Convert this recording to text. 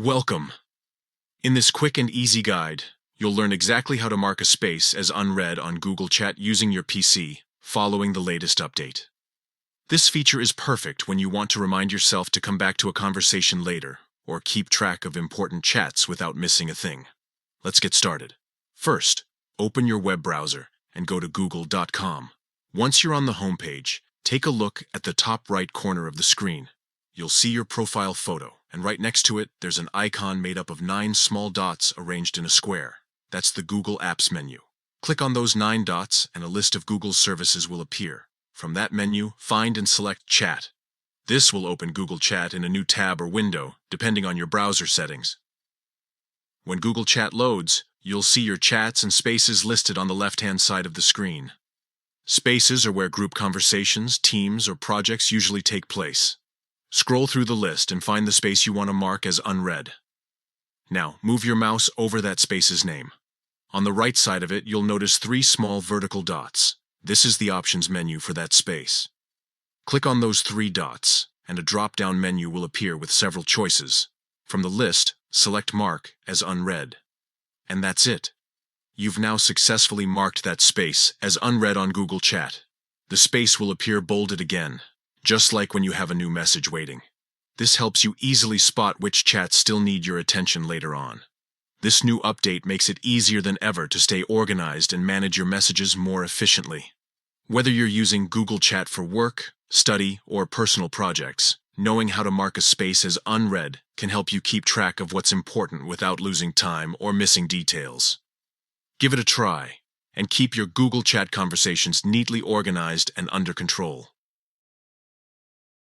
Welcome. In this quick and easy guide, you'll learn exactly how to mark a space as unread on Google Chat using your PC, following the latest update. This feature is perfect when you want to remind yourself to come back to a conversation later, or keep track of important chats without missing a thing. Let's get started. First, open your web browser and go to google.com. Once you're on the homepage, take a look at the top right corner of the screen. You'll see your profile photo, and right next to it, there's an icon made up of 9 small dots arranged in a square. That's the Google Apps menu. Click on those 9 dots and a list of Google services will appear. From that menu, find and select Chat. This will open Google Chat in a new tab or window, depending on your browser settings. When Google Chat loads, you'll see your chats and spaces listed on the left-hand side of the screen. Spaces are where group conversations, teams, or projects usually take place. Scroll through the list and find the space you want to mark as unread. Now, move your mouse over that space's name. On the right side of it, you'll notice 3 small vertical dots. This is the options menu for that space. Click on those 3 dots, and a drop-down menu will appear with several choices. From the list, select Mark as unread. And that's it. You've now successfully marked that space as unread on Google Chat. The space will appear bolded again, just like when you have a new message waiting. This helps you easily spot which chats still need your attention later on. This new update makes it easier than ever to stay organized and manage your messages more efficiently. Whether you're using Google Chat for work, study, or personal projects, knowing how to mark a space as unread can help you keep track of what's important without losing time or missing details. Give it a try, and keep your Google Chat conversations neatly organized and under control.